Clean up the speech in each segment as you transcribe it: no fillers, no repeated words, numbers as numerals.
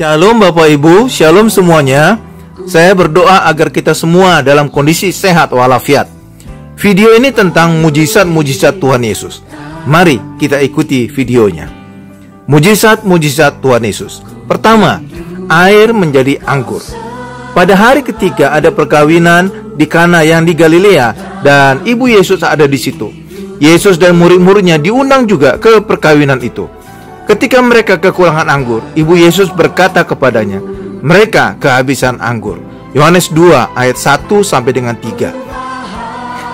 Shalom Bapak Ibu, Shalom semuanya. Saya berdoa agar kita semua dalam kondisi sehat walafiat. Video ini tentang mujizat-mujizat Tuhan Yesus. Mari kita ikuti videonya. Mujizat-mujizat Tuhan Yesus. Pertama, air menjadi anggur. Pada hari ketiga ada perkawinan di Kana yang di Galilea dan ibu Yesus ada di situ. Yesus dan murid-muridnya diundang juga ke perkawinan itu. Ketika mereka kekurangan anggur, ibu Yesus berkata kepadanya, mereka kehabisan anggur. Yohanes 2 ayat 1 sampai dengan 3.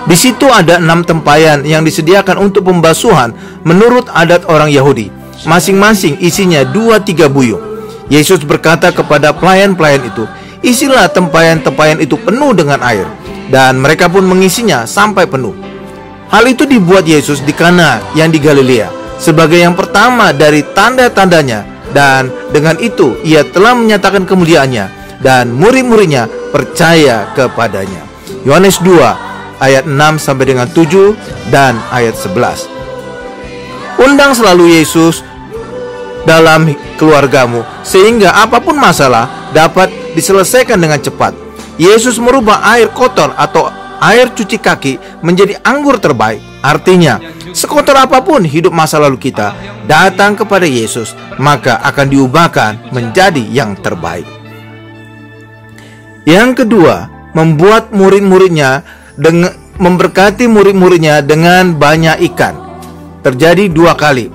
Di situ ada 6 tempayan yang disediakan untuk pembasuhan menurut adat orang Yahudi. Masing-masing isinya 2-3 buyung. Yesus berkata kepada pelayan-pelayan itu, isilah tempayan-tempayan itu penuh dengan air. Dan mereka pun mengisinya sampai penuh. Hal itu dibuat Yesus di Kana yang di Galilea sebagai yang pertama dari tanda-tandanya, dan dengan itu ia telah menyatakan kemuliaannya dan murid-muridnya percaya kepadanya. Yohanes 2 ayat 6 sampai dengan 7 dan ayat 11. Undang selalu Yesus dalam keluargamu sehingga apapun masalah dapat diselesaikan dengan cepat. Yesus merubah air kotor atau air cuci kaki menjadi anggur terbaik. Artinya, sekotor apapun hidup masa lalu kita, datang kepada Yesus, maka akan diubahkan menjadi yang terbaik. Yang kedua, membuat murid-muridnya memberkati murid-muridnya dengan banyak ikan. Terjadi 2 kali.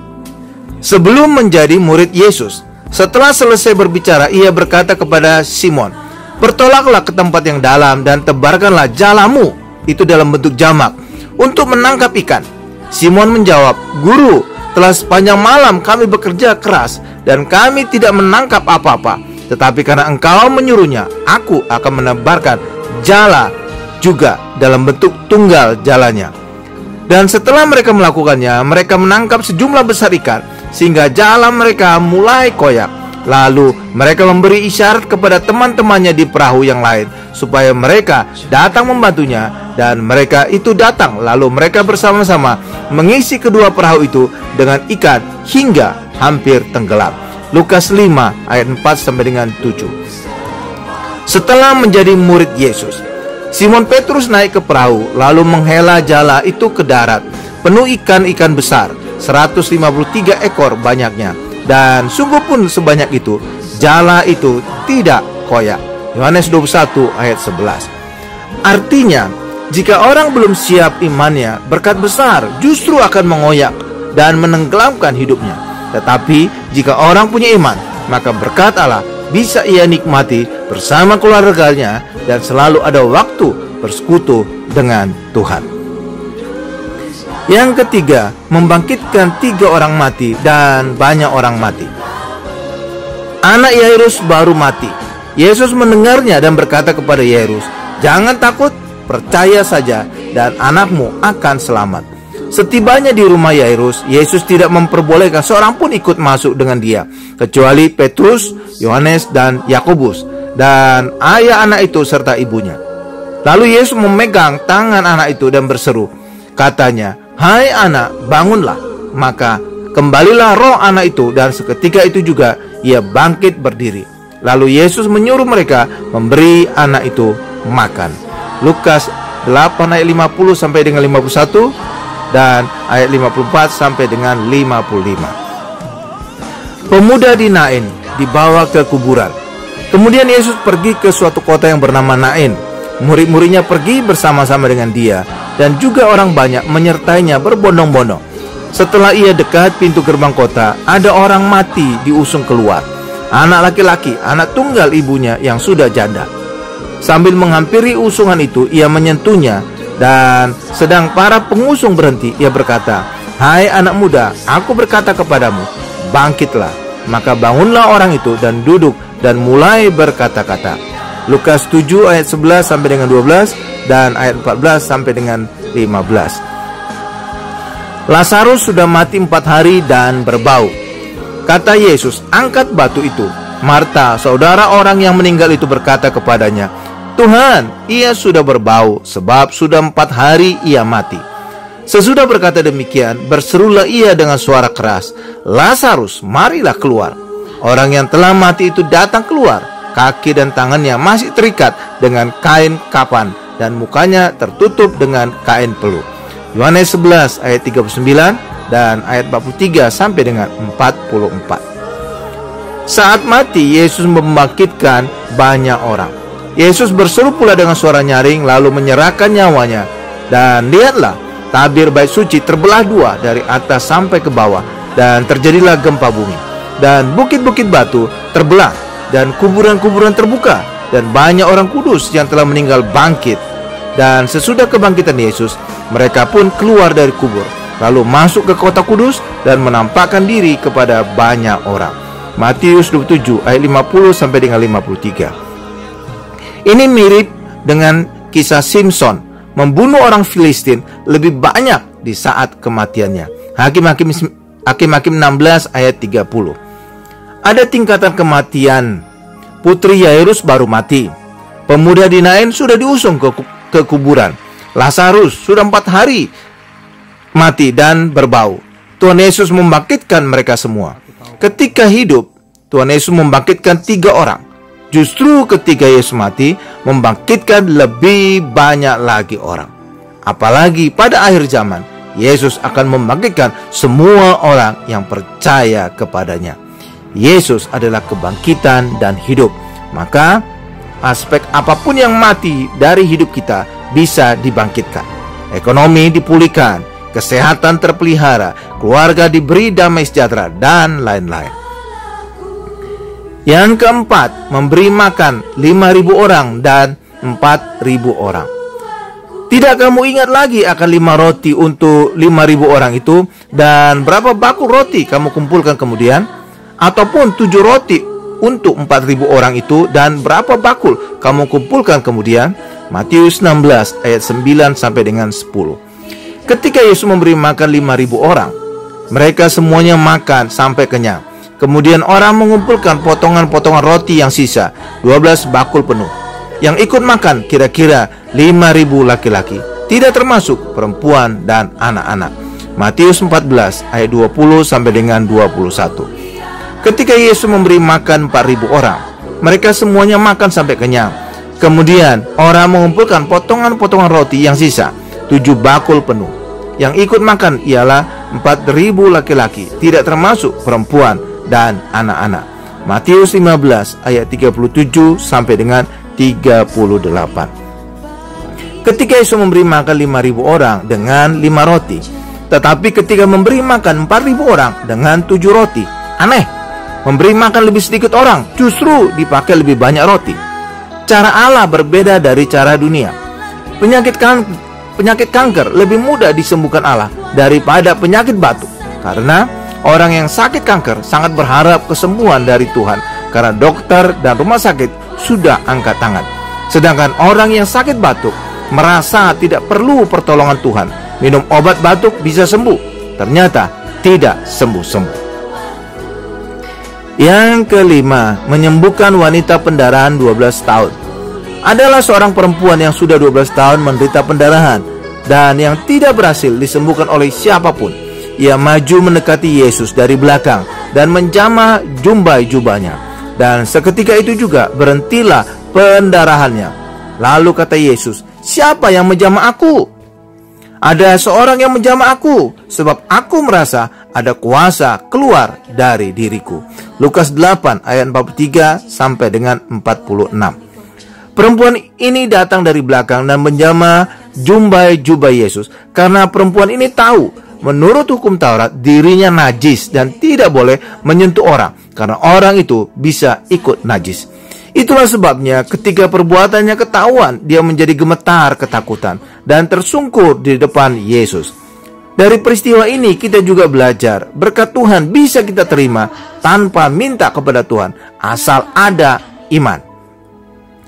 Sebelum menjadi murid Yesus, setelah selesai berbicara, ia berkata kepada Simon, bertolaklah ke tempat yang dalam dan tebarkanlah jalamu, itu dalam bentuk jamak, untuk menangkap ikan. Simon menjawab, Guru, telah sepanjang malam kami bekerja keras dan kami tidak menangkap apa-apa. Tetapi karena engkau menyuruhnya, aku akan menebarkan jala juga dalam bentuk tunggal jalanya. Dan setelah mereka melakukannya, mereka menangkap sejumlah besar ikan, sehingga jala mereka mulai koyak. Lalu mereka memberi isyarat kepada teman-temannya di perahu yang lain supaya mereka datang membantunya, dan mereka itu datang. Lalu mereka bersama-sama mengisi kedua perahu itu dengan ikan hingga hampir tenggelam. Lukas 5 ayat 4 sampai dengan 7. Setelah menjadi murid Yesus, Simon Petrus naik ke perahu lalu menghela jala itu ke darat, penuh ikan-ikan besar, 153 ekor banyaknya. Dan sungguh pun sebanyak itu, jala itu tidak koyak. Yohanes 21 ayat 11. Artinya, jika orang belum siap imannya, berkat besar justru akan mengoyak dan menenggelamkan hidupnya. Tetapi jika orang punya iman, maka berkat Allah bisa ia nikmati bersama keluarganya dan selalu ada waktu bersekutu dengan Tuhan. Yang ketiga, membangkitkan 3 orang mati dan banyak orang mati. Anak Yairus baru mati. Yesus mendengarnya dan berkata kepada Yairus, jangan takut, percaya saja dan anakmu akan selamat. Setibanya di rumah Yairus, Yesus tidak memperbolehkan seorang pun ikut masuk dengan dia, kecuali Petrus, Yohanes dan Yakobus, dan ayah anak itu serta ibunya. Lalu Yesus memegang tangan anak itu dan berseru, katanya, hai anak, bangunlah. Maka kembalilah roh anak itu, dan seketika itu juga ia bangkit berdiri. Lalu Yesus menyuruh mereka memberi anak itu makan. Lukas 8 ayat 50 sampai dengan 51 dan ayat 54 sampai dengan 55. Pemuda di Nain dibawa ke kuburan. Kemudian Yesus pergi ke suatu kota yang bernama Nain. Murid-muridnya pergi bersama-sama dengan dia, dan juga orang banyak menyertainya berbondong-bondong. Setelah ia dekat pintu gerbang kota, ada orang mati diusung keluar. Anak laki-laki, anak tunggal ibunya yang sudah janda. Sambil menghampiri usungan itu, ia menyentuhnya, dan sedang para pengusung berhenti, ia berkata, hai anak muda, aku berkata kepadamu, bangkitlah. Maka bangunlah orang itu dan duduk dan mulai berkata-kata. Lukas 7 ayat 11 sampai dengan 12 dan ayat 14 sampai dengan 15. Lazarus sudah mati 4 hari dan berbau. Kata Yesus, angkat batu itu. Marta, saudara orang yang meninggal itu berkata kepadanya, Tuhan, ia sudah berbau, sebab sudah 4 hari ia mati. Sesudah berkata demikian, berserulah ia dengan suara keras, Lazarus, marilah keluar. Orang yang telah mati itu datang keluar. Kaki dan tangannya masih terikat dengan kain kapan dan mukanya tertutup dengan kain peluh. Yohanes 11 ayat 39 dan ayat 43 sampai dengan 44. Saat mati, Yesus membangkitkan banyak orang. Yesus berseru pula dengan suara nyaring lalu menyerahkan nyawanya. Dan lihatlah, tabir bait suci terbelah dua dari atas sampai ke bawah, dan terjadilah gempa bumi. Dan bukit-bukit batu terbelah, dan kuburan-kuburan terbuka, dan banyak orang kudus yang telah meninggal bangkit. Dan sesudah kebangkitan Yesus, mereka pun keluar dari kubur, lalu masuk ke kota kudus dan menampakkan diri kepada banyak orang. Matius 27 ayat 50 sampai dengan 53. Ini mirip dengan kisah Simson membunuh orang Filistin lebih banyak di saat kematiannya. Hakim-Hakim 16 ayat 30. Ada tingkatan kematian. Putri Yairus baru mati. Pemuda di Nain sudah diusung ke kuburan. Lazarus sudah 4 hari mati dan berbau. Tuhan Yesus membangkitkan mereka semua. Ketika hidup, Tuhan Yesus membangkitkan 3 orang. Justru ketika Yesus mati, membangkitkan lebih banyak lagi orang. Apalagi pada akhir zaman, Yesus akan membangkitkan semua orang yang percaya kepadanya. Yesus adalah kebangkitan dan hidup. Maka aspek apapun yang mati dari hidup kita bisa dibangkitkan. Ekonomi dipulihkan, kesehatan terpelihara, keluarga diberi damai sejahtera, dan lain-lain. Yang keempat, memberi makan 5.000 orang dan 4.000 orang. Tidak kamu ingat lagi akan 5 roti untuk 5.000 orang itu, dan berapa bakul roti kamu kumpulkan kemudian? Ataupun 7 roti untuk 4.000 orang itu, dan berapa bakul kamu kumpulkan kemudian? Matius 16 ayat 9 sampai dengan 10. Ketika Yesus memberi makan 5.000 orang, mereka semuanya makan sampai kenyang. Kemudian orang mengumpulkan potongan-potongan roti yang sisa, 12 bakul penuh. Yang ikut makan kira-kira 5.000 laki-laki, tidak termasuk perempuan dan anak-anak. Matius 14 ayat 20 sampai dengan 21. Ketika Yesus memberi makan 4.000 orang, mereka semuanya makan sampai kenyang. Kemudian orang mengumpulkan potongan-potongan roti yang sisa, 7 bakul penuh. Yang ikut makan ialah 4.000 laki-laki, tidak termasuk perempuan dan anak-anak. Matius 15 ayat 37 sampai dengan 38. Ketika Yesus memberi makan 5.000 orang dengan 5 roti, tetapi ketika memberi makan 4.000 orang dengan 7 roti, aneh. Memberi makan lebih sedikit orang, justru dipakai lebih banyak roti. Cara Allah berbeda dari cara dunia. Penyakit kanker lebih mudah disembuhkan Allah daripada penyakit batuk, karena orang yang sakit kanker sangat berharap kesembuhan dari Tuhan, karena dokter dan rumah sakit sudah angkat tangan. Sedangkan orang yang sakit batuk merasa tidak perlu pertolongan Tuhan. Minum obat batuk bisa sembuh, ternyata tidak sembuh-sembuh. Yang kelima, menyembuhkan wanita pendarahan 12 tahun. Adalah seorang perempuan yang sudah 12 tahun menderita pendarahan dan yang tidak berhasil disembuhkan oleh siapapun. Ia maju mendekati Yesus dari belakang dan menjamah jumbai jubahnya. Dan seketika itu juga berhentilah pendarahannya. Lalu kata Yesus, "Siapa yang menjamah aku?" "Ada seorang yang menjamah aku, sebab aku merasa ada kuasa keluar dari diriku." Lukas 8 ayat 43 sampai dengan 46. Perempuan ini datang dari belakang dan menjamah jumbai jubah Yesus, karena perempuan ini tahu menurut hukum Taurat dirinya najis dan tidak boleh menyentuh orang, karena orang itu bisa ikut najis. Itulah sebabnya ketika perbuatannya ketahuan, dia menjadi gemetar ketakutan dan tersungkur di depan Yesus. Dari peristiwa ini kita juga belajar, berkat Tuhan bisa kita terima tanpa minta kepada Tuhan, asal ada iman.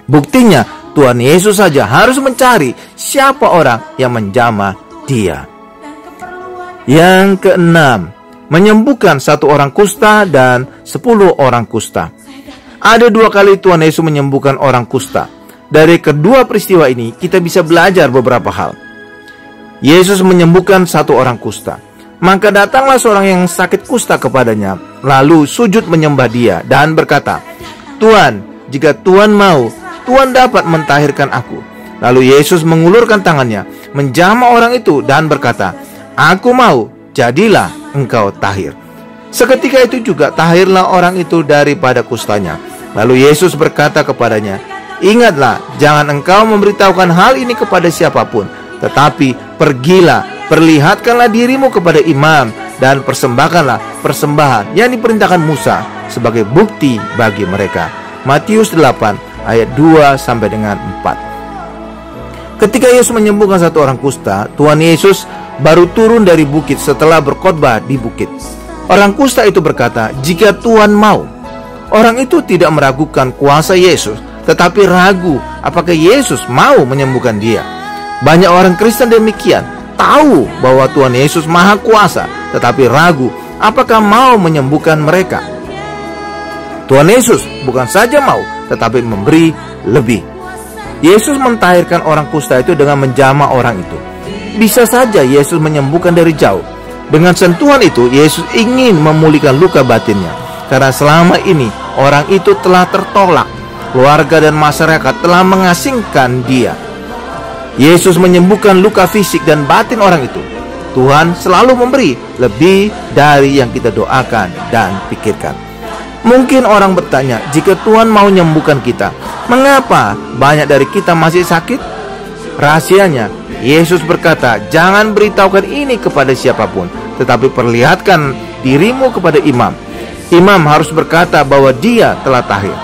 Buktinya, Tuhan Yesus saja harus mencari siapa orang yang menjamah dia. Yang keenam, menyembuhkan 1 orang kusta dan 10 orang kusta. Ada 2 kali Tuhan Yesus menyembuhkan orang kusta. Dari kedua peristiwa ini kita bisa belajar beberapa hal. Yesus menyembuhkan 1 orang kusta. Maka datanglah seorang yang sakit kusta kepadanya, lalu sujud menyembah Dia dan berkata, "Tuan, jika Tuan mau, Tuan dapat mentahirkan aku." Lalu Yesus mengulurkan tangannya, menjamah orang itu dan berkata, "Aku mau, jadilah engkau tahir." Seketika itu juga tahirlah orang itu daripada kustanya. Lalu Yesus berkata kepadanya, "Ingatlah, jangan engkau memberitahukan hal ini kepada siapapun, tetapi pergilah, perlihatkanlah dirimu kepada imam, dan persembahkanlah persembahan yang diperintahkan Musa sebagai bukti bagi mereka." Matius 8 ayat 2 sampai dengan 4. Ketika Yesus menyembuhkan satu orang kusta, Tuhan Yesus baru turun dari bukit setelah berkhotbah di bukit. Orang kusta itu berkata, "Jika Tuhan mau." Orang itu tidak meragukan kuasa Yesus, tetapi ragu apakah Yesus mau menyembuhkan dia. Banyak orang Kristen demikian, tahu bahwa Tuhan Yesus Maha Kuasa, tetapi ragu apakah mau menyembuhkan mereka. Tuhan Yesus bukan saja mau, tetapi memberi lebih. Yesus mentahirkan orang kusta itu dengan menjamah orang itu. Bisa saja Yesus menyembuhkan dari jauh. Dengan sentuhan itu, Yesus ingin memulihkan luka batinnya, karena selama ini orang itu telah tertolak. Keluarga dan masyarakat telah mengasingkan dia. Yesus menyembuhkan luka fisik dan batin orang itu. Tuhan selalu memberi lebih dari yang kita doakan dan pikirkan. Mungkin orang bertanya, jika Tuhan mau menyembuhkan kita, mengapa banyak dari kita masih sakit? Rahasianya, Yesus berkata, "Jangan beritahukan ini kepada siapapun, tetapi perlihatkan dirimu kepada imam." Imam harus berkata bahwa dia telah tahir.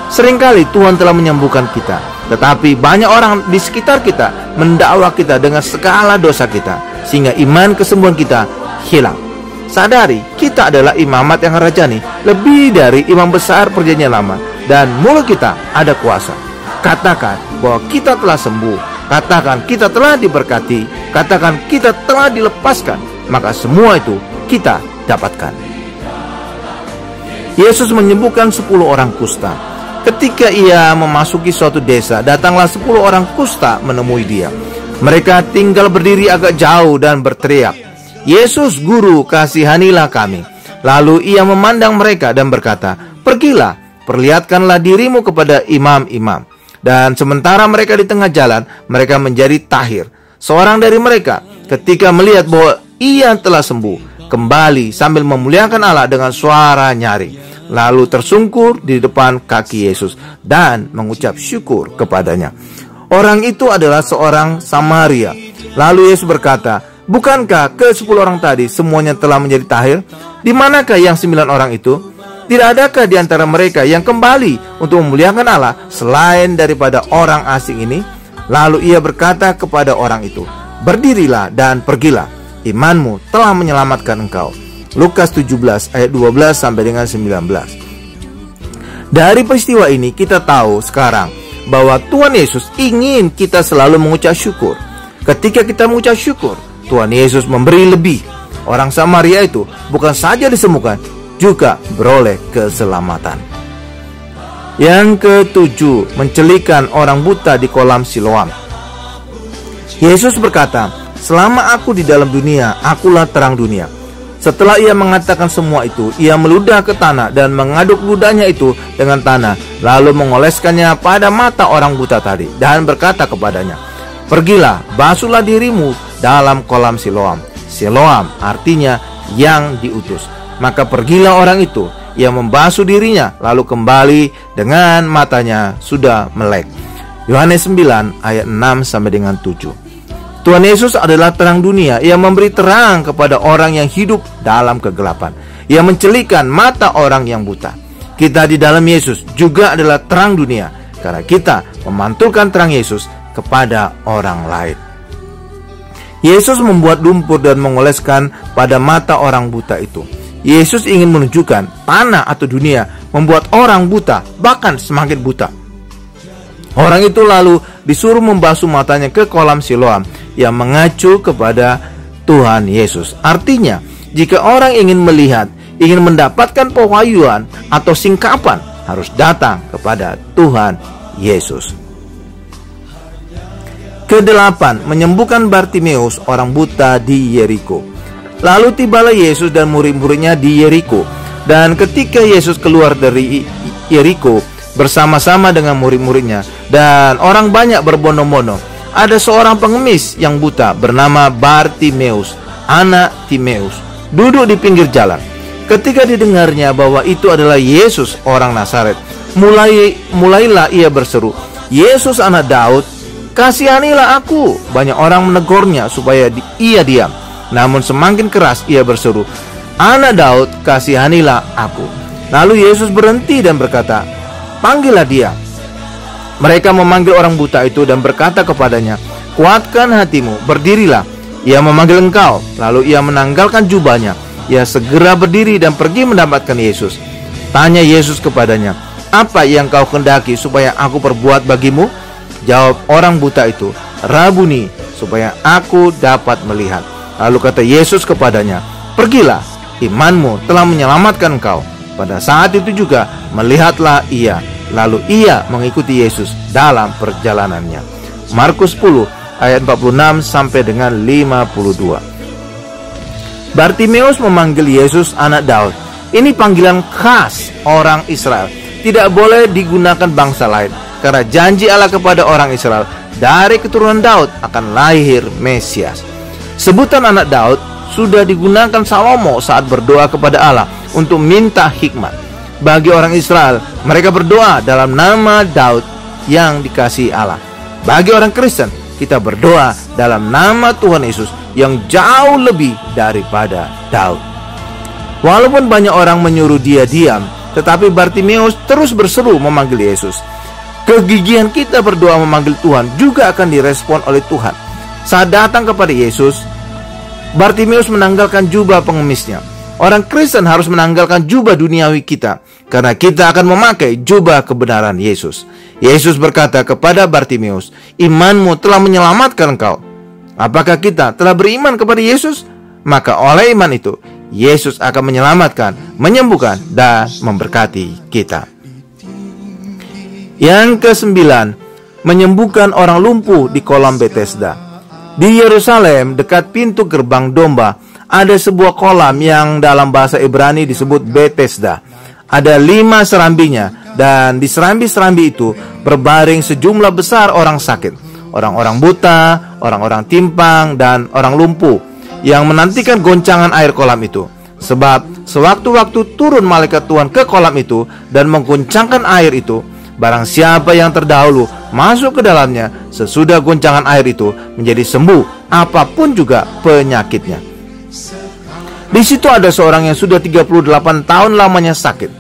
Seringkali Tuhan telah menyembuhkan kita, tetapi banyak orang di sekitar kita mendakwa kita dengan segala dosa kita, sehingga iman kesembuhan kita hilang. Sadari, kita adalah imamat yang rajani, lebih dari imam besar perjanjian lama, dan mulut kita ada kuasa. Katakan bahwa kita telah sembuh, katakan kita telah diberkati, katakan kita telah dilepaskan, maka semua itu kita dapatkan. Yesus menyembuhkan 10 orang kusta. Ketika ia memasuki suatu desa, datanglah 10 orang kusta menemui dia. Mereka tinggal berdiri agak jauh dan berteriak, "Yesus, Guru, kasihanilah kami." Lalu ia memandang mereka dan berkata, "Pergilah, perlihatkanlah dirimu kepada imam-imam." Dan sementara mereka di tengah jalan, mereka menjadi tahir. Seorang dari mereka, ketika melihat bahwa ia telah sembuh, kembali sambil memuliakan Allah dengan suara nyaring, lalu tersungkur di depan kaki Yesus dan mengucap syukur kepadanya. Orang itu adalah seorang Samaria. Lalu Yesus berkata, "Bukankah ke-10 orang tadi semuanya telah menjadi tahir? Di manakah yang 9 orang itu? Tidak adakah di antara mereka yang kembali untuk memuliakan Allah selain daripada orang asing ini?" Lalu ia berkata kepada orang itu, "Berdirilah dan pergilah, imanmu telah menyelamatkan engkau." Lukas 17 ayat 12 sampai dengan 19. Dari peristiwa ini kita tahu sekarang bahwa Tuhan Yesus ingin kita selalu mengucap syukur. Ketika kita mengucap syukur, Tuhan Yesus memberi lebih. Orang Samaria itu bukan saja disembuhkan, juga beroleh keselamatan. Yang ke-7, mencelikan orang buta di kolam Siloam. Yesus berkata, "Selama aku di dalam dunia, akulah terang dunia." Setelah ia mengatakan semua itu, ia meludah ke tanah dan mengaduk ludahnya itu dengan tanah, lalu mengoleskannya pada mata orang buta tadi dan berkata kepadanya, "Pergilah, basuhlah dirimu dalam kolam Siloam." Siloam artinya yang diutus. Maka pergilah orang itu, ia membasuh dirinya, lalu kembali dengan matanya sudah melek. Yohanes 9 ayat 6 sampai dengan 7. Tuhan Yesus adalah terang dunia. Ia memberi terang kepada orang yang hidup dalam kegelapan. Ia mencelikan mata orang yang buta. Kita di dalam Yesus juga adalah terang dunia, karena kita memantulkan terang Yesus kepada orang lain. Yesus membuat lumpur dan mengoleskan pada mata orang buta itu. Yesus ingin menunjukkan tanah atau dunia membuat orang buta bahkan semakin buta. Orang itu lalu disuruh membasuh matanya ke kolam Siloam yang mengacu kepada Tuhan Yesus. Artinya, jika orang ingin melihat, ingin mendapatkan pewahyuan atau singkapan, harus datang kepada Tuhan Yesus. Ke-8, menyembuhkan Bartimeus, orang buta di Yeriko. Lalu tibalah Yesus dan murid-muridnya di Yeriko. Dan ketika Yesus keluar dari Yeriko bersama-sama dengan murid-muridnya dan orang banyak berbondong-bondong, ada seorang pengemis yang buta bernama Bartimeus, anak Timeus, duduk di pinggir jalan. Ketika didengarnya bahwa itu adalah Yesus orang Nazaret, mulailah ia berseru, "Yesus anak Daud, kasihanilah aku." Banyak orang menegurnya supaya ia diam. Namun semakin keras ia berseru, "Anak Daud, kasihanilah aku." Lalu Yesus berhenti dan berkata, "Panggillah dia." Mereka memanggil orang buta itu dan berkata kepadanya, "Kuatkan hatimu, berdirilah." Ia memanggil engkau. Lalu ia menanggalkan jubahnya. Ia segera berdiri dan pergi mendapatkan Yesus. Tanya Yesus kepadanya, "Apa yang kau kendaki supaya aku perbuat bagimu?" Jawab orang buta itu, "Rabuni, supaya aku dapat melihat." Lalu kata Yesus kepadanya, "Pergilah, imanmu telah menyelamatkan engkau." Pada saat itu juga melihatlah ia. Lalu ia mengikuti Yesus dalam perjalanannya. Markus 10 ayat 46 sampai dengan 52. Bartimeus memanggil Yesus anak Daud. Ini panggilan khas orang Israel. Tidak boleh digunakan bangsa lain, karena janji Allah kepada orang Israel, dari keturunan Daud akan lahir Mesias. Sebutan anak Daud sudah digunakan Salomo saat berdoa kepada Allah untuk minta hikmat. Bagi orang Israel, mereka berdoa dalam nama Daud yang dikasihi Allah. Bagi orang Kristen, kita berdoa dalam nama Tuhan Yesus yang jauh lebih daripada Daud. Walaupun banyak orang menyuruh dia diam, tetapi Bartimeus terus berseru memanggil Yesus. Kegigihan kita berdoa memanggil Tuhan juga akan direspon oleh Tuhan. Saat datang kepada Yesus, Bartimeus menanggalkan jubah pengemisnya. Orang Kristen harus menanggalkan jubah duniawi kita, karena kita akan memakai jubah kebenaran Yesus. Yesus berkata kepada Bartimeus, "Imanmu telah menyelamatkan engkau." Apakah kita telah beriman kepada Yesus? Maka oleh iman itu, Yesus akan menyelamatkan, menyembuhkan, dan memberkati kita. Yang ke-9, menyembuhkan orang lumpuh di kolam Betesda. Di Yerusalem, dekat pintu gerbang domba, ada sebuah kolam yang dalam bahasa Ibrani disebut Betesda. Ada 5 serambinya, dan di serambi-serambi itu berbaring sejumlah besar orang sakit, orang-orang buta, orang-orang timpang, dan orang lumpuh yang menantikan goncangan air kolam itu. Sebab sewaktu-waktu turun malaikat Tuhan ke kolam itu dan menggoncangkan air itu, barang siapa yang terdahulu masuk ke dalamnya sesudah goncangan air itu menjadi sembuh apapun juga penyakitnya. Di situ ada seorang yang sudah 38 tahun lamanya sakit.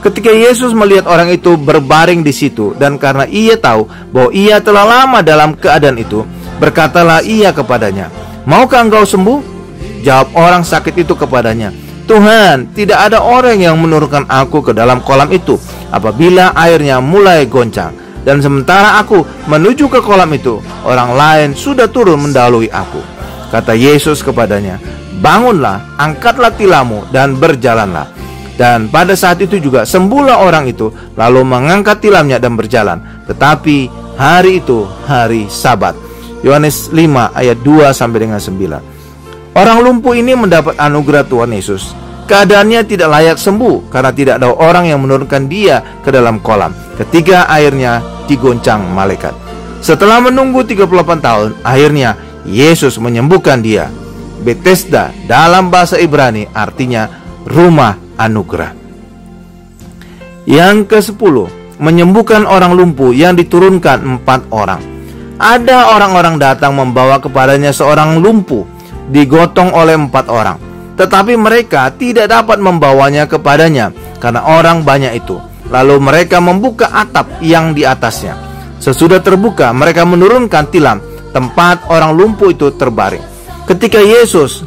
Ketika Yesus melihat orang itu berbaring di situ, dan karena ia tahu bahwa ia telah lama dalam keadaan itu, berkatalah ia kepadanya, "Maukah engkau sembuh?" Jawab orang sakit itu kepadanya, "Tuhan, tidak ada orang yang menurunkan aku ke dalam kolam itu apabila airnya mulai goncang. Dan sementara aku menuju ke kolam itu, orang lain sudah turun mendahului aku." Kata Yesus kepadanya, "Bangunlah, angkatlah tilammu dan berjalanlah." Dan pada saat itu juga sembuhlah orang itu, lalu mengangkat tilamnya dan berjalan. Tetapi hari itu hari Sabat. Yohanes 5 ayat 2 sampai dengan 9. Orang lumpuh ini mendapat anugerah Tuhan Yesus. Keadaannya tidak layak sembuh karena tidak ada orang yang menurunkan dia ke dalam kolam ketika airnya digoncang malaikat. Setelah menunggu 38 tahun, akhirnya Yesus menyembuhkan dia. Betesda dalam bahasa Ibrani artinya rumah anugerah. Yang ke-10, menyembuhkan orang lumpuh yang diturunkan 4 orang. Ada orang-orang datang membawa kepadanya seorang lumpuh, digotong oleh 4 orang. Tetapi mereka tidak dapat membawanya kepadanya karena orang banyak itu. Lalu mereka membuka atap yang di atasnya. Sesudah terbuka, mereka menurunkan tilam tempat orang lumpuh itu terbaring. Ketika Yesus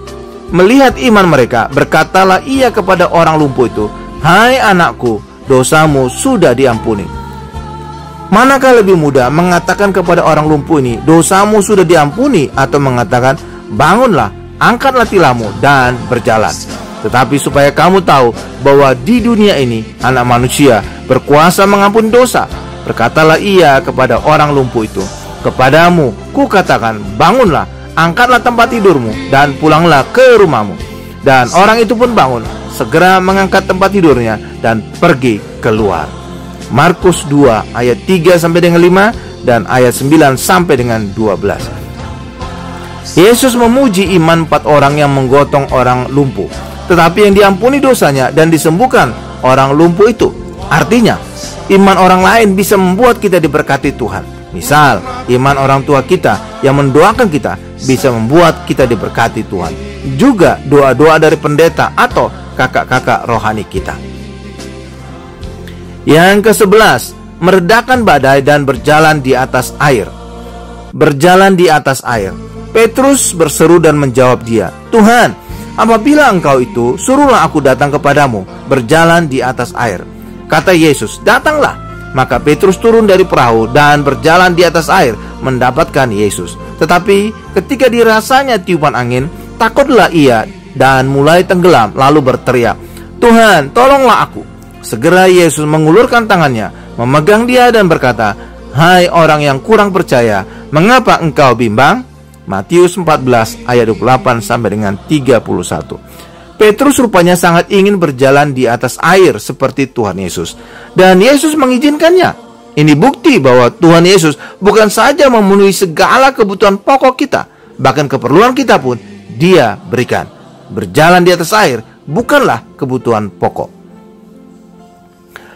melihat iman mereka, berkatalah ia kepada orang lumpuh itu, "Hai anakku, dosamu sudah diampuni." Manakah lebih mudah mengatakan kepada orang lumpuh ini, "Dosamu sudah diampuni," atau mengatakan, "Bangunlah, angkatlah tilammu dan berjalan"? Tetapi supaya kamu tahu bahwa di dunia ini Anak Manusia berkuasa mengampuni dosa, berkatalah ia kepada orang lumpuh itu, "Kepadamu kukatakan, bangunlah, angkatlah tempat tidurmu dan pulanglah ke rumahmu." Dan orang itu pun bangun, segera mengangkat tempat tidurnya dan pergi keluar. Markus 2 ayat 3 sampai dengan 5 dan ayat 9 sampai dengan 12. Yesus memuji iman 4 orang yang menggotong orang lumpuh, tetapi yang diampuni dosanya dan disembuhkan orang lumpuh itu. Artinya, iman orang lain bisa membuat kita diberkati Tuhan. Misal, iman orang tua kita yang mendoakan kita bisa membuat kita diberkati Tuhan. Juga doa-doa dari pendeta atau kakak-kakak rohani kita. Yang ke-11, meredakan badai dan berjalan di atas air. Berjalan di atas air. Petrus berseru dan menjawab dia, "Tuhan, apabila engkau itu, suruhlah aku datang kepadamu, berjalan di atas air." Kata Yesus, "Datanglah." Maka Petrus turun dari perahu dan berjalan di atas air mendapatkan Yesus. Tetapi ketika dirasanya tiupan angin, takutlah ia dan mulai tenggelam, lalu berteriak, "Tuhan, tolonglah aku." Segera Yesus mengulurkan tangannya, memegang dia dan berkata, "Hai orang yang kurang percaya, mengapa engkau bimbang?" Matius 14 ayat 28 sampai dengan 31. Petrus rupanya sangat ingin berjalan di atas air seperti Tuhan Yesus, dan Yesus mengizinkannya. Ini bukti bahwa Tuhan Yesus bukan saja memenuhi segala kebutuhan pokok kita, bahkan keperluan kita pun Dia berikan. Berjalan di atas air bukanlah kebutuhan pokok.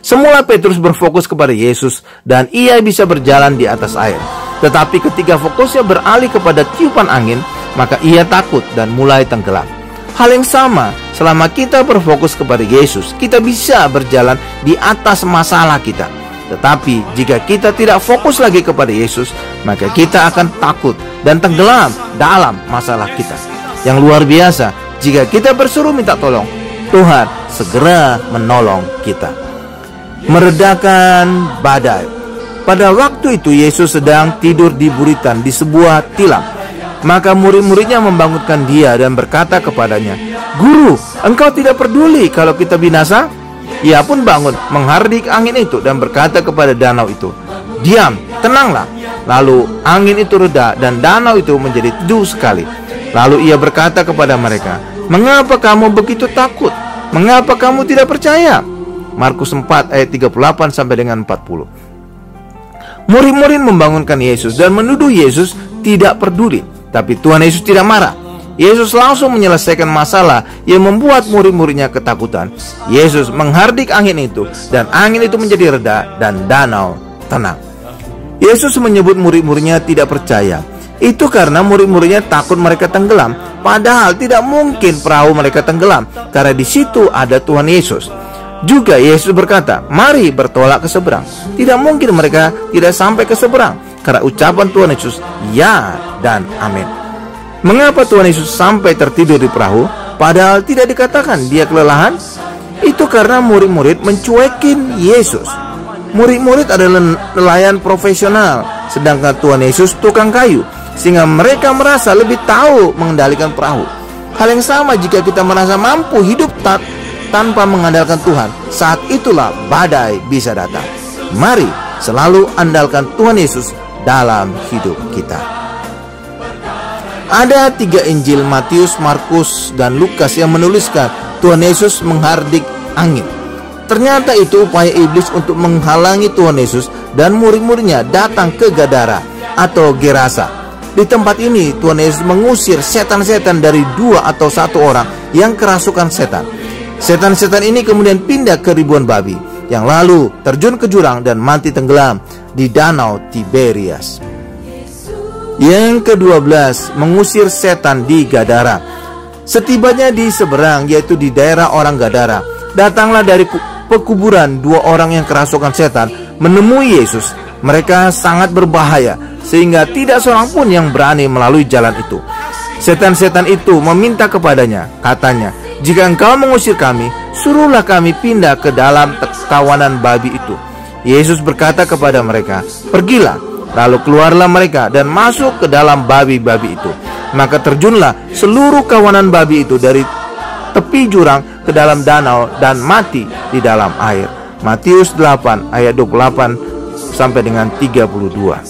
Semula Petrus berfokus kepada Yesus dan ia bisa berjalan di atas air. Tetapi ketika fokusnya beralih kepada tiupan angin, maka ia takut dan mulai tenggelam. Hal yang sama, selama kita berfokus kepada Yesus, kita bisa berjalan di atas masalah kita. Tetapi jika kita tidak fokus lagi kepada Yesus, maka kita akan takut dan tenggelam dalam masalah kita. Yang luar biasa, jika kita berseru minta tolong, Tuhan segera menolong kita. Meredakan badai. Pada waktu itu Yesus sedang tidur di buritan di sebuah tilam. Maka murid-muridnya membangunkan dia dan berkata kepadanya, "Guru, engkau tidak peduli kalau kita binasa?" Ia pun bangun, menghardik angin itu dan berkata kepada danau itu, "Diam, tenanglah." Lalu angin itu reda dan danau itu menjadi teduh sekali. Lalu ia berkata kepada mereka, "Mengapa kamu begitu takut? Mengapa kamu tidak percaya?" Markus 4 ayat 38 sampai dengan 40. Murid-murid membangunkan Yesus dan menuduh Yesus tidak peduli. Tapi Tuhan Yesus tidak marah. Yesus langsung menyelesaikan masalah yang membuat murid-muridnya ketakutan. Yesus menghardik angin itu dan angin itu menjadi reda dan danau tenang. Yesus menyebut murid-muridnya tidak percaya. Itu karena murid-muridnya takut mereka tenggelam. Padahal tidak mungkin perahu mereka tenggelam, karena di situ ada Tuhan Yesus. Juga Yesus berkata, "Mari bertolak ke seberang." Tidak mungkin mereka tidak sampai ke seberang, karena ucapan Tuhan Yesus, ya dan amin. Mengapa Tuhan Yesus sampai tertidur di perahu, padahal tidak dikatakan dia kelelahan? Itu karena murid-murid mencuekin Yesus. Murid-murid adalah nelayan profesional, sedangkan Tuhan Yesus tukang kayu, sehingga mereka merasa lebih tahu mengendalikan perahu. Hal yang sama jika kita merasa mampu hidup tanpa mengandalkan Tuhan, saat itulah badai bisa datang. Mari selalu andalkan Tuhan Yesus dalam hidup kita. Ada 3 Injil, Matius, Markus, dan Lukas yang menuliskan Tuhan Yesus menghardik angin. Ternyata itu upaya iblis untuk menghalangi Tuhan Yesus dan murid-muridnya datang ke Gadara atau Gerasa. Di tempat ini Tuhan Yesus mengusir setan-setan dari 2 atau 1 orang yang kerasukan setan. Setan-setan ini kemudian pindah ke ribuan babi, yang lalu terjun ke jurang dan mati tenggelam di danau Tiberias. Yang ke-12, mengusir setan di Gadara. Setibanya di seberang, yaitu di daerah orang Gadara, datanglah dari pekuburan 2 orang yang kerasukan setan menemui Yesus. Mereka sangat berbahaya, sehingga tidak seorang pun yang berani melalui jalan itu. Setan-setan itu meminta kepadanya, katanya, "Jika engkau mengusir kami, suruhlah kami pindah ke dalam kawanan babi itu." Yesus berkata kepada mereka, "Pergilah." Lalu keluarlah mereka dan masuk ke dalam babi-babi itu. Maka terjunlah seluruh kawanan babi itu dari tepi jurang ke dalam danau dan mati di dalam air. Matius 8 ayat 28 sampai dengan 32.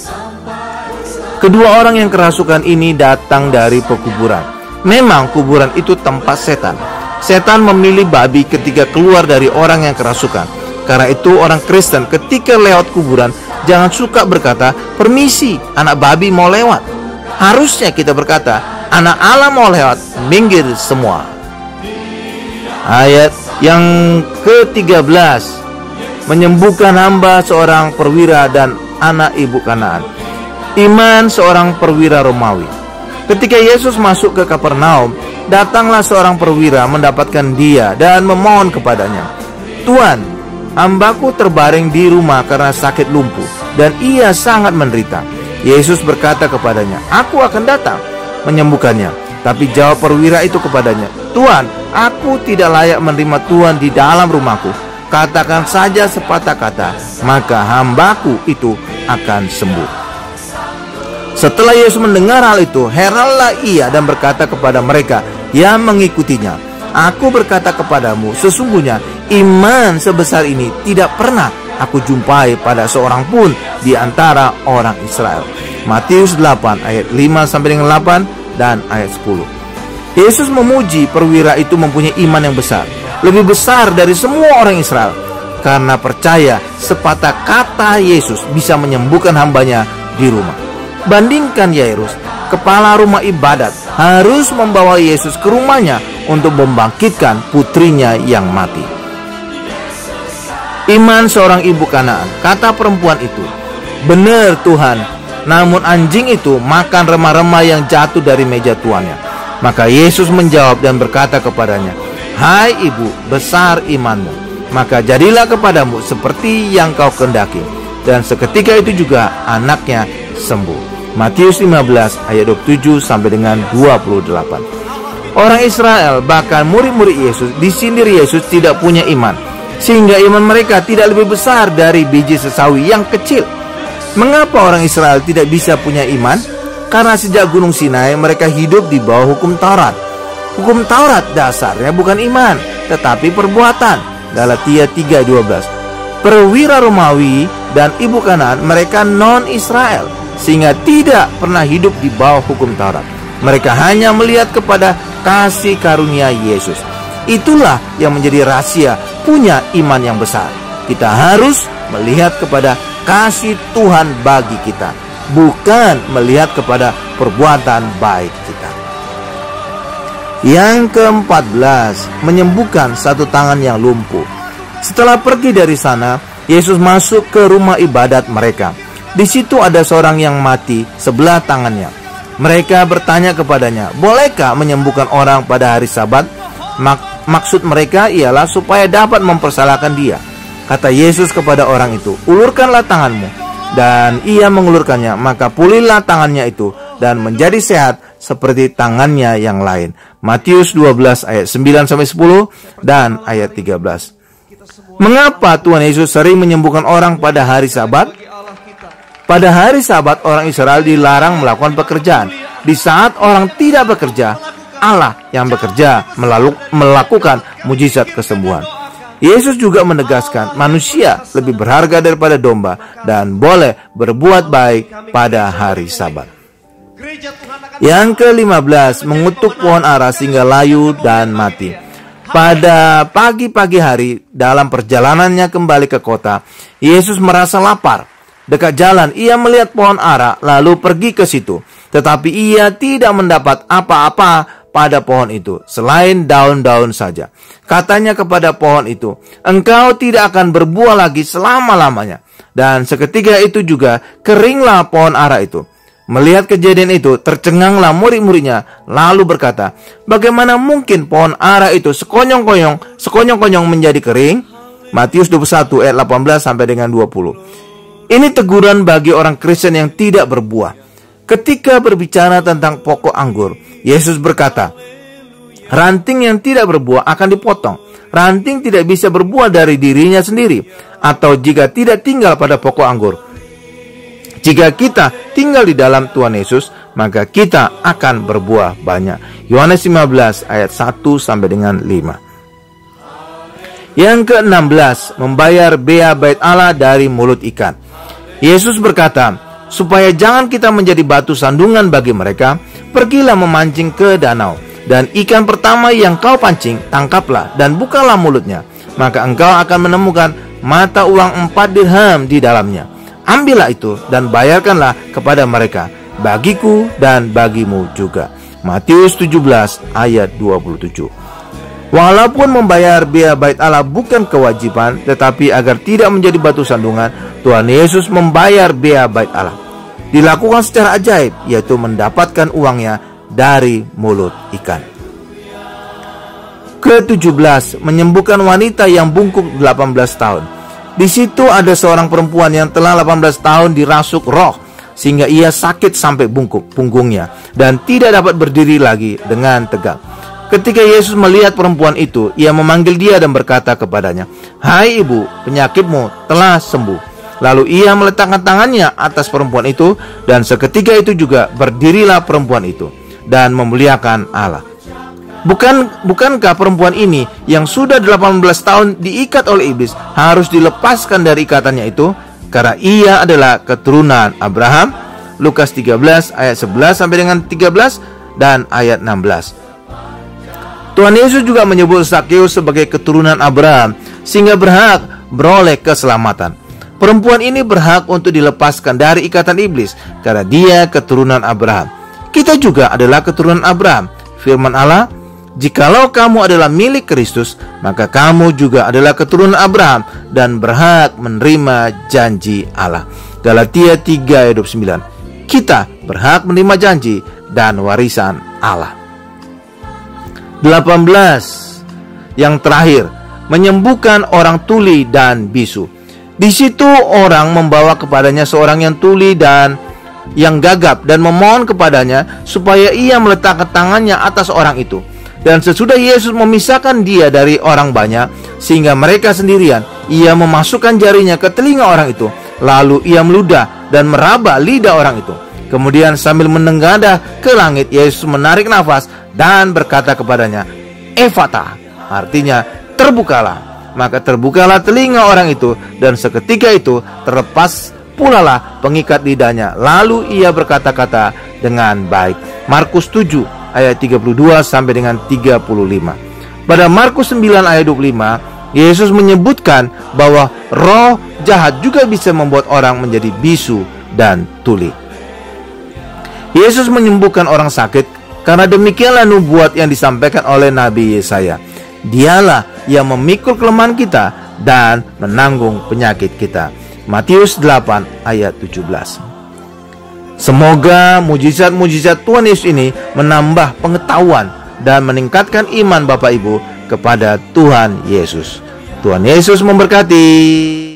Kedua orang yang kerasukan ini datang dari pekuburan. Memang kuburan itu tempat setan. Setan memilih babi ketika keluar dari orang yang kerasukan. Karena itu orang Kristen ketika lewat kuburan jangan suka berkata, "Permisi, anak babi mau lewat." Harusnya kita berkata, "Anak Allah mau lewat, minggir semua." Ayat yang ke-13, menyembuhkan hamba seorang perwira dan anak ibu Kanaan. Iman seorang perwira Romawi. Ketika Yesus masuk ke Kapernaum, datanglah seorang perwira mendapatkan dia dan memohon kepadanya, "Tuan, hambaku terbaring di rumah karena sakit lumpuh dan ia sangat menderita." Yesus berkata kepadanya, "Aku akan datang menyembuhkannya." Tapi jawab perwira itu kepadanya, "Tuan, aku tidak layak menerima Tuan di dalam rumahku. Katakan saja sepatah kata, maka hambaku itu akan sembuh." Setelah Yesus mendengar hal itu, heranlah ia dan berkata kepada mereka yang mengikutinya, "Aku berkata kepadamu, sesungguhnya iman sebesar ini tidak pernah aku jumpai pada seorang pun di antara orang Israel." Matius 8 ayat 5-8 dan ayat 10. Yesus memuji perwira itu mempunyai iman yang besar, lebih besar dari semua orang Israel, karena percaya sepatah kata Yesus bisa menyembuhkan hambanya di rumah. Bandingkan Yairus, kepala rumah ibadat, harus membawa Yesus ke rumahnya untuk membangkitkan putrinya yang mati. Iman seorang ibu Kanaan. Kata perempuan itu, "Benar Tuhan, namun anjing itu makan remah-remah yang jatuh dari meja tuannya." Maka Yesus menjawab dan berkata kepadanya, "Hai ibu, besar imanmu, maka jadilah kepadamu seperti yang kau kehendaki." Dan seketika itu juga anaknya sembuh. Matius 15 ayat 27 sampai dengan 28. Orang Israel, bahkan murid-murid Yesus, disindir Yesus tidak punya iman, sehingga iman mereka tidak lebih besar dari biji sesawi yang kecil. Mengapa orang Israel tidak bisa punya iman? Karena sejak Gunung Sinai mereka hidup di bawah hukum Taurat. Hukum Taurat dasarnya bukan iman, tetapi perbuatan. Galatia 3:12. Perwira Romawi dan ibu Kanaan mereka non-Israel, sehingga tidak pernah hidup di bawah hukum Taurat. Mereka hanya melihat kepada kasih karunia Yesus. Itulah yang menjadi rahasia punya iman yang besar. Kita harus melihat kepada kasih Tuhan bagi kita, bukan melihat kepada perbuatan baik kita. Yang ke-14, menyembuhkan satu tangan yang lumpuh. Setelah pergi dari sana, Yesus masuk ke rumah ibadat mereka. Di situ ada seorang yang mati sebelah tangannya. Mereka bertanya kepadanya, "Bolehkah menyembuhkan orang pada hari Sabat?" Maksud mereka ialah supaya dapat mempersalahkan dia. Kata Yesus kepada orang itu, "Ulurkanlah tanganmu." Dan ia mengulurkannya, maka pulihlah tangannya itu dan menjadi sehat seperti tangannya yang lain. Matius 12 ayat 9-10 dan ayat 13. Mengapa Tuhan Yesus sering menyembuhkan orang pada hari Sabat? Pada hari Sabat orang Israel dilarang melakukan pekerjaan. Di saat orang tidak bekerja, Allah yang bekerja melakukan mujizat kesembuhan. Yesus juga menegaskan manusia lebih berharga daripada domba dan boleh berbuat baik pada hari Sabat. Yang ke-15, mengutuk pohon ara sehingga layu dan mati. Pada pagi-pagi hari dalam perjalanannya kembali ke kota, Yesus merasa lapar. Dekat jalan ia melihat pohon ara lalu pergi ke situ. Tetapi ia tidak mendapat apa-apa pada pohon itu selain daun-daun saja. Katanya kepada pohon itu, "Engkau tidak akan berbuah lagi selama-lamanya." Dan seketika itu juga keringlah pohon ara itu. Melihat kejadian itu, tercenganglah murid-muridnya lalu berkata, "Bagaimana mungkin pohon ara itu sekonyong-konyong menjadi kering?" Matius 21 ayat 18 sampai dengan 20. Ini teguran bagi orang Kristen yang tidak berbuah. Ketika berbicara tentang pokok anggur, Yesus berkata, ranting yang tidak berbuah akan dipotong. Ranting tidak bisa berbuah dari dirinya sendiri, atau jika tidak tinggal pada pokok anggur. Jika kita tinggal di dalam Tuhan Yesus, maka kita akan berbuah banyak. Yohanes 15 ayat 1 sampai dengan 5. Yang ke-16, membayar bea bait Allah dari mulut ikan. Yesus berkata, supaya jangan kita menjadi batu sandungan bagi mereka, pergilah memancing ke danau. Dan ikan pertama yang kau pancing, tangkaplah dan bukalah mulutnya. Maka engkau akan menemukan mata uang 4 dirham di dalamnya. Ambillah itu dan bayarkanlah kepada mereka, bagiku dan bagimu juga. Matius 17 ayat 27. Walaupun membayar biaya bait Allah bukan kewajiban, tetapi agar tidak menjadi batu sandungan, Tuhan Yesus membayar biaya bait Allah. Dilakukan secara ajaib, yaitu mendapatkan uangnya dari mulut ikan. Ke-17, menyembuhkan wanita yang bungkuk 18 tahun. Di situ ada seorang perempuan yang telah 18 tahun dirasuk roh, sehingga ia sakit sampai bungkuk punggungnya dan tidak dapat berdiri lagi dengan tegak. Ketika Yesus melihat perempuan itu, ia memanggil dia dan berkata kepadanya, "Hai ibu, penyakitmu telah sembuh." Lalu ia meletakkan tangannya atas perempuan itu, dan seketika itu juga berdirilah perempuan itu dan memuliakan Allah. Bukankah perempuan ini yang sudah 18 tahun diikat oleh iblis harus dilepaskan dari ikatannya itu? Karena ia adalah keturunan Abraham. Lukas 13 ayat 11 sampai dengan 13 dan ayat 16. Tuhan Yesus juga menyebut Zakheus sebagai keturunan Abraham, sehingga berhak beroleh keselamatan. Perempuan ini berhak untuk dilepaskan dari ikatan iblis karena dia keturunan Abraham. Kita juga adalah keturunan Abraham. Firman Allah, "Jikalau kamu adalah milik Kristus, maka kamu juga adalah keturunan Abraham dan berhak menerima janji Allah." Galatia 3 ayat 29. Kita berhak menerima janji dan warisan Allah. 18. Yang terakhir, menyembuhkan orang tuli dan bisu. Di situ orang membawa kepadanya seorang yang tuli dan yang gagap dan memohon kepadanya supaya ia meletakkan tangannya atas orang itu. Dan sesudah Yesus memisahkan dia dari orang banyak sehingga mereka sendirian, ia memasukkan jarinya ke telinga orang itu. Lalu ia meludah dan meraba lidah orang itu. Kemudian sambil menengadah ke langit, Yesus menarik nafas dan berkata kepadanya, "Ephata," artinya terbukalah. Maka terbukalah telinga orang itu, dan seketika itu terlepas pulalah pengikat lidahnya. Lalu ia berkata-kata dengan baik. Markus 7 ayat 32 sampai dengan 35. Pada Markus 9 ayat 25, Yesus menyebutkan bahwa roh jahat juga bisa membuat orang menjadi bisu dan tuli. Yesus menyembuhkan orang sakit karena demikianlah nubuat yang disampaikan oleh Nabi Yesaya. Dialah yang memikul kelemahan kita dan menanggung penyakit kita. Matius 8 ayat 17. Semoga mujizat-mujizat Tuhan Yesus ini menambah pengetahuan dan meningkatkan iman Bapak Ibu kepada Tuhan Yesus. Tuhan Yesus memberkati.